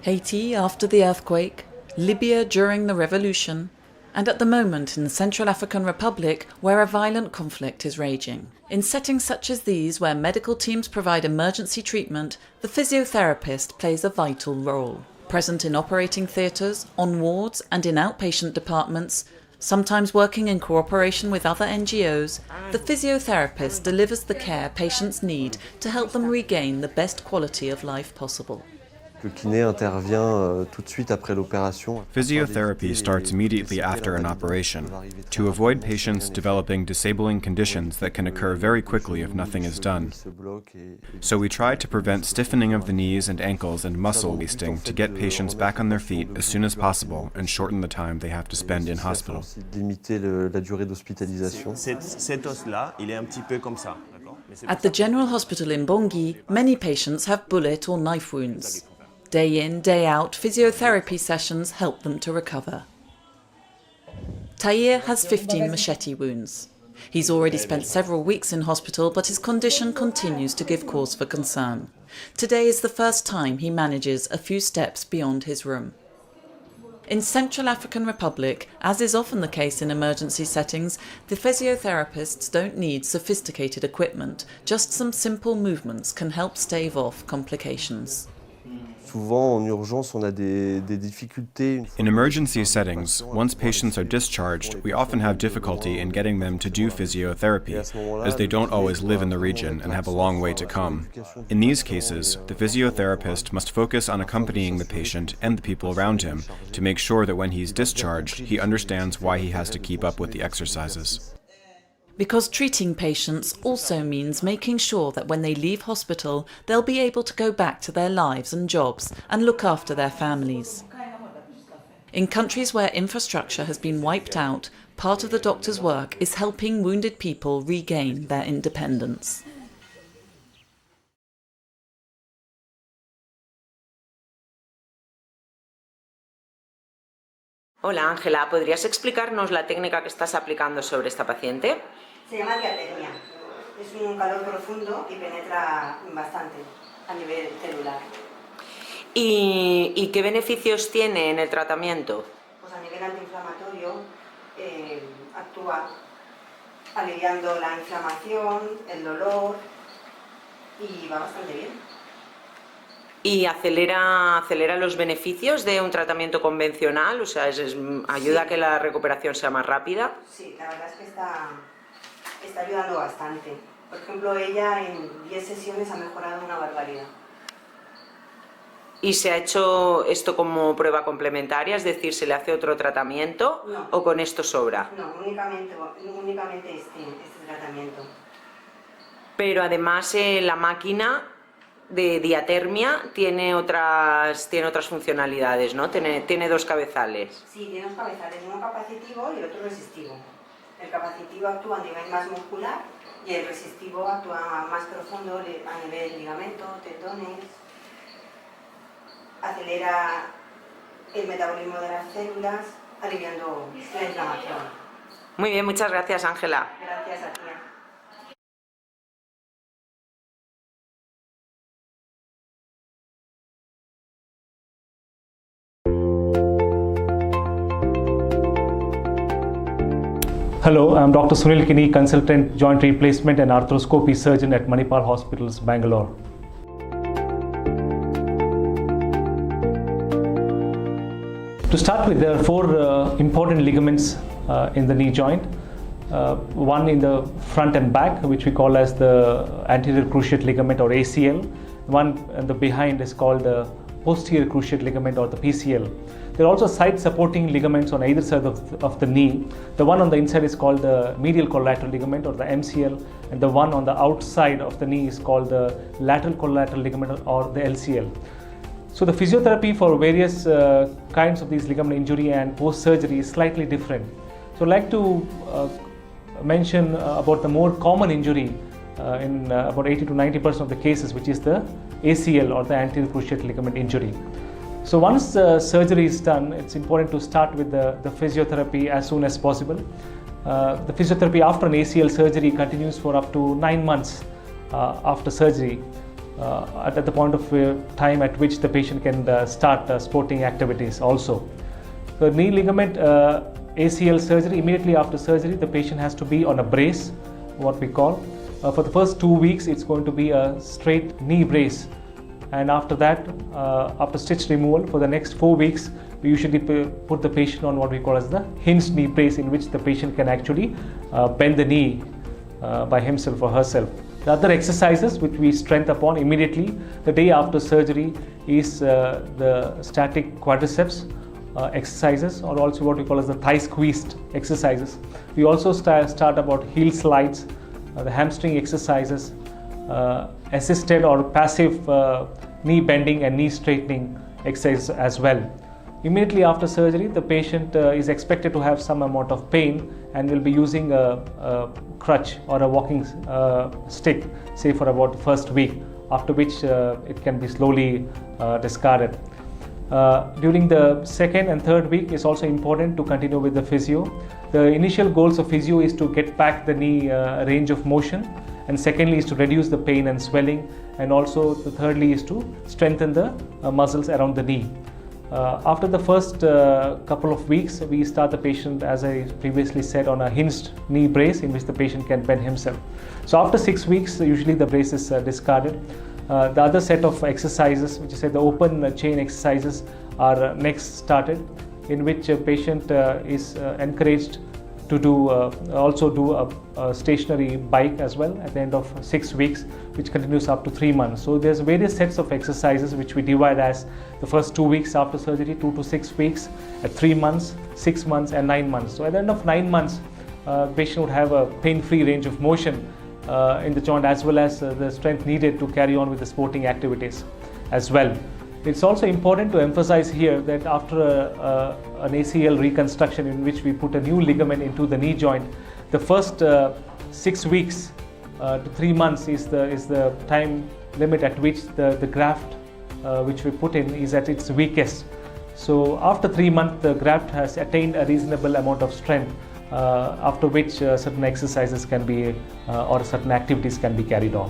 Haiti after the earthquake, Libya during the revolution, and at the moment in the Central African Republic where a violent conflict is raging. In settings such as these where medical teams provide emergency treatment, the physiotherapist plays a vital role. Present in operating theatres, on wards and in outpatient departments, sometimes working in cooperation with other NGOs, the physiotherapist delivers the care patients need to help them regain the best quality of life possible. Le kiné intervient tout de suite après l'opération. Physiotherapy starts immediately after an operation to avoid patients developing disabling conditions that can occur very quickly if nothing is done. So we try to prevent stiffening of the knees and ankles and muscle wasting to get patients back on their feet as soon as possible and shorten the time they have to spend in hospital. Limiter la durée d'hospitalisation. Cet os-là, il est un petit peu comme ça. At the General Hospital in Bangui, many patients have bullet or knife wounds. Day in, day out, physiotherapy sessions help them to recover. Tahir has 15 machete wounds. He's already spent several weeks in hospital, but his condition continues to give cause for concern. Today is the first time he manages a few steps beyond his room. In Central African Republic, as is often the case in emergency settings, the physiotherapists don't need sophisticated equipment. Just some simple movements can help stave off complications. Souvent, en urgence, on a des difficultés. In emergency settings, once patients are discharged, we often have difficulty in getting them to do physiotherapy, as they don't always live in the region and have a long way to come. In these cases, the physiotherapist must focus on accompanying the patient and the people around him to make sure that when he's discharged, he understands why he has to keep up with the exercises. Because treating patients also means making sure that when they leave hospital, they'll be able to go back to their lives and jobs and look after their families. In countries where infrastructure has been wiped out, part of the doctor's work is helping wounded people regain their independence. Hola Ángela, ¿podrías explicarnos la técnica que estás aplicando sobre esta paciente? Se llama diatermia. Es un calor profundo y penetra bastante a nivel celular. ¿Y qué beneficios tiene en el tratamiento? Pues a nivel antiinflamatorio actúa aliviando la inflamación, el dolor y va bastante bien. ¿Y acelera los beneficios de un tratamiento convencional? O sea, ¿ayuda a que la recuperación sea más rápida? Sí, la verdad es que está ayudando bastante. Por ejemplo, ella en 10 sesiones ha mejorado una barbaridad. ¿Y se ha hecho esto como prueba complementaria? Es decir, ¿se le hace otro tratamiento o con esto sobra? No, únicamente este tratamiento. Pero además la máquina de diatermia tiene otras funcionalidades, ¿no? Tiene dos cabezales. Sí, tiene dos cabezales, uno capacitivo y el otro resistivo. El capacitivo actúa a nivel más muscular y el resistivo actúa más profundo a nivel ligamento, tendones. Acelera el metabolismo de las células, aliviando la inflamación. Muy bien, muchas gracias, Ángela. Gracias a ti. Hello, I'm Dr. Sunil Kini, Consultant Joint Replacement and Arthroscopy Surgeon at Manipal Hospitals, Bangalore. To start with, there are four important ligaments in the knee joint. One in the front and back, which we call as the anterior cruciate ligament or ACL. One in the behind is called the posterior cruciate ligament or the PCL. There are also side supporting ligaments on either side of the knee. The one on the inside is called the medial collateral ligament or the MCL, and the one on the outside of the knee is called the lateral collateral ligament or the LCL. So the physiotherapy for various kinds of these ligament injury and post-surgery is slightly different. So I'd like to mention about the more common injury in about 80 to 90% of the cases, which is the ACL or the anterior cruciate ligament injury. So once surgery is done, it's important to start with the physiotherapy as soon as possible. The physiotherapy after an ACL surgery continues for up to 9 months after surgery, at the point of time at which the patient can start sporting activities also. The knee ligament ACL surgery, immediately after surgery, the patient has to be on a brace, what we call. For the first 2 weeks, it's going to be a straight knee brace. And after that, after stitch removal, for the next 4 weeks, we usually put the patient on what we call as the hinged knee brace, in which the patient can actually bend the knee by himself or herself. The other exercises which we strengthen upon immediately the day after surgery is the static quadriceps exercises, or also what we call as the thigh squeezed exercises. We also start about heel slides, the hamstring exercises, assisted or passive knee bending and knee straightening exercises as well. Immediately after surgery, the patient is expected to have some amount of pain and will be using a crutch or a walking stick, say for about the first week, after which it can be slowly discarded. During the second and third week, it's also important to continue with the physio. The initial goals of physio is to get back the knee range of motion, and secondly is to reduce the pain and swelling, and also the thirdly is to strengthen the muscles around the knee. After the first couple of weeks, we start the patient, as I previously said, on a hinged knee brace in which the patient can bend himself. So after 6 weeks, usually the brace is discarded. The other set of exercises, which is the open chain exercises, are next started, in which a patient is encouraged to do a stationary bike as well at the end of 6 weeks, which continues up to 3 months. So there's various sets of exercises which we divide as the first 2 weeks after surgery, 2 to 6 weeks, at 3 months, 6 months and 9 months. So at the end of 9 months, the patient would have a pain-free range of motion in the joint, as well as the strength needed to carry on with the sporting activities as well. It's also important to emphasize here that after an ACL reconstruction in which we put a new ligament into the knee joint, the first 6 weeks to 3 months is the time limit at which the graft which we put in is at its weakest. So after 3 months, the graft has attained a reasonable amount of strength, after which certain exercises can be or certain activities can be carried on.